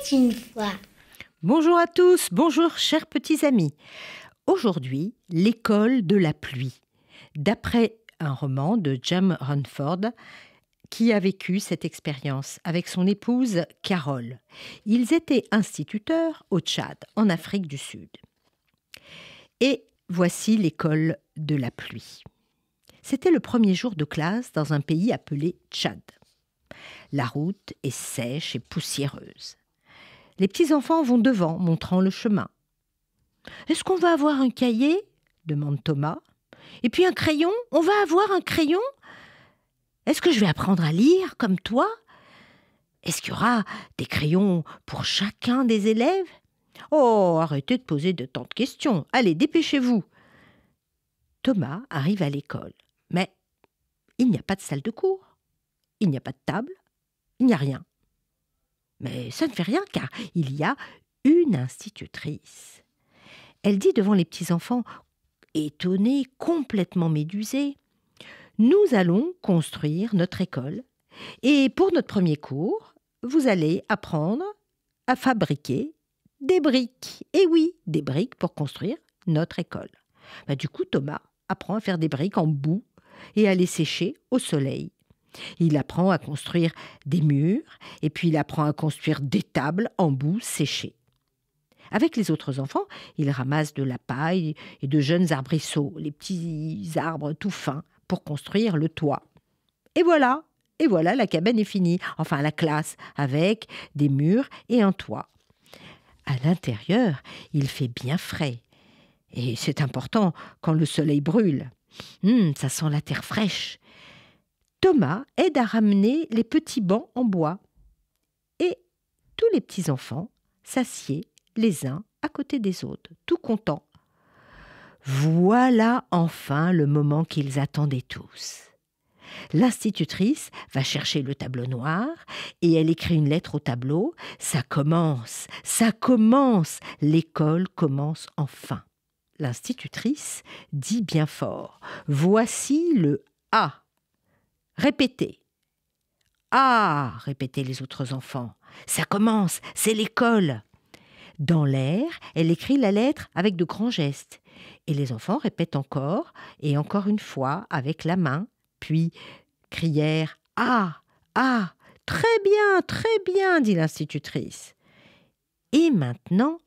C'était une fois. Bonjour à tous, bonjour chers petits amis. Aujourd'hui, l'école de la pluie, d'après un roman de Jem Runford qui a vécu cette expérience avec son épouse Carole. Ils étaient instituteurs au Tchad, en Afrique du Sud. Et voici l'école de la pluie. C'était le premier jour de classe dans un pays appelé Tchad. La route est sèche et poussiéreuse. Les petits-enfants vont devant, montrant le chemin. « Est-ce qu'on va avoir un cahier ?» demande Thomas. « Et puis un crayon ? On va avoir un crayon ? Est-ce que je vais apprendre à lire comme toi ? Est-ce qu'il y aura des crayons pour chacun des élèves ? Oh, arrêtez de poser de tant de questions. Allez, dépêchez-vous. » Thomas arrive à l'école, mais il n'y a pas de salle de cours, il n'y a pas de table, il n'y a rien. Mais ça ne fait rien car il y a une institutrice. Elle dit devant les petits-enfants, étonnés, complètement médusés, « Nous allons construire notre école et pour notre premier cours, vous allez apprendre à fabriquer des briques. Et oui, des briques pour construire notre école. » Du coup, Thomas apprend à faire des briques en boue et à les sécher au soleil. Il apprend à construire des murs et puis il apprend à construire des tables en boue séchée. Avec les autres enfants, il ramasse de la paille et de jeunes arbrisseaux, les petits arbres tout fins, pour construire le toit. Et voilà, la cabane est finie, enfin la classe, avec des murs et un toit. À l'intérieur, il fait bien frais. Et c'est important quand le soleil brûle. Ça sent la terre fraîche. Thomas aide à ramener les petits bancs en bois. Et tous les petits-enfants s'assiedent les uns à côté des autres, tout contents. Voilà enfin le moment qu'ils attendaient tous. L'institutrice va chercher le tableau noir et elle écrit une lettre au tableau. Ça commence, l'école commence enfin. L'institutrice dit bien fort, « Voici le A ». Répétez. « Ah !» répétaient les autres enfants. « Ça commence, c'est l'école !» Dans l'air, elle écrit la lettre avec de grands gestes. Et les enfants répètent encore et encore une fois avec la main, puis crièrent « Ah ! Ah ! Très bien !» dit l'institutrice. Et maintenant,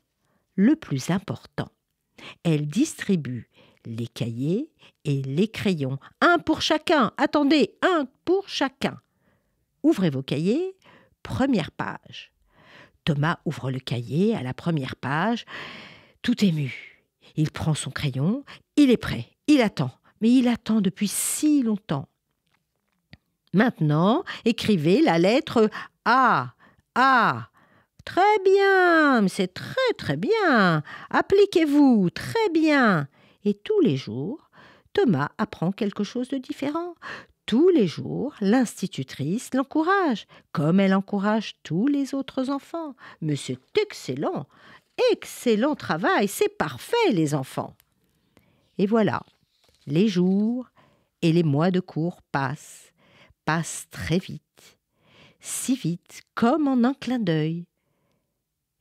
le plus important. Elle distribue les cahiers et les crayons. Un pour chacun. Attendez, un pour chacun. Ouvrez vos cahiers, première page. Thomas ouvre le cahier à la première page, tout ému. Il prend son crayon, il est prêt, il attend. Mais il attend depuis si longtemps. Maintenant, écrivez la lettre A. A. Très bien, c'est très bien. Appliquez-vous, très bien. Et tous les jours, Thomas apprend quelque chose de différent. Tous les jours, l'institutrice l'encourage, comme elle encourage tous les autres enfants. Mais c'est excellent, excellent travail, c'est parfait les enfants. Et voilà, les jours et les mois de cours passent très vite, si vite comme en un clin d'œil.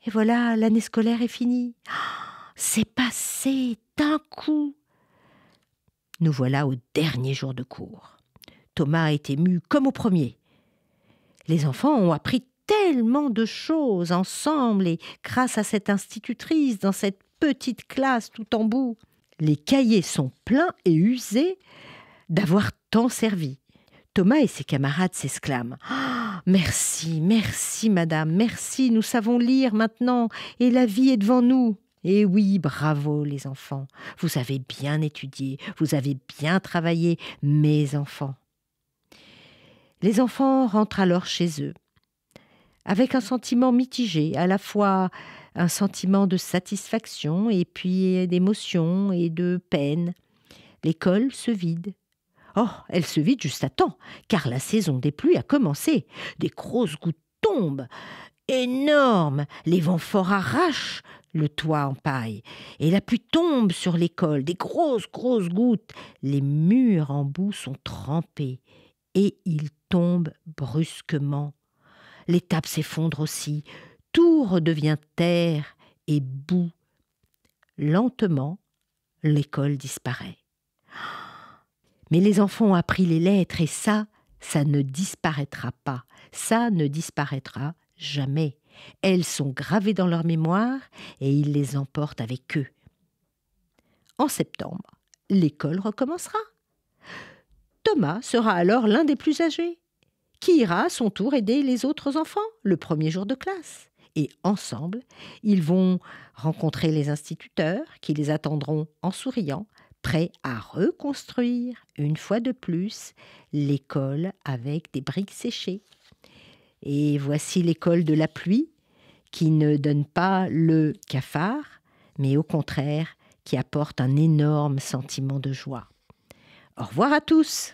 Et voilà, l'année scolaire est finie. C'est passé d'un coup. Nous voilà au dernier jour de cours. Thomas a été ému comme au premier. Les enfants ont appris tellement de choses ensemble et grâce à cette institutrice dans cette petite classe tout en bout. Les cahiers sont pleins et usés d'avoir tant servi. Thomas et ses camarades s'exclament « Merci, merci madame, merci, nous savons lire maintenant et la vie est devant nous !» Et oui, bravo les enfants, vous avez bien étudié, vous avez bien travaillé, mes enfants. Les enfants rentrent alors chez eux, avec un sentiment mitigé, à la fois un sentiment de satisfaction et puis d'émotion et de peine. L'école se vide. Oh, elle se vide juste à temps, car la saison des pluies a commencé. Des grosses gouttes tombent, énormes, les vents forts arrachent le toit en paille, et la pluie tombe sur l'école, des grosses gouttes. Les murs en boue sont trempés, et ils tombent brusquement. Les tables s'effondrent aussi, tout redevient terre et boue. Lentement, l'école disparaît. Mais les enfants ont appris les lettres et ça ne disparaîtra pas. Ça ne disparaîtra jamais. Elles sont gravées dans leur mémoire et ils les emportent avec eux. En septembre, l'école recommencera. Thomas sera alors l'un des plus âgés, qui ira à son tour aider les autres enfants le premier jour de classe. Et ensemble, ils vont rencontrer les instituteurs qui les attendront en souriant, prêts à reconstruire une fois de plus l'école avec des briques séchées. Et voici l'école de la pluie qui ne donne pas le cafard, mais au contraire qui apporte un énorme sentiment de joie. Au revoir à tous!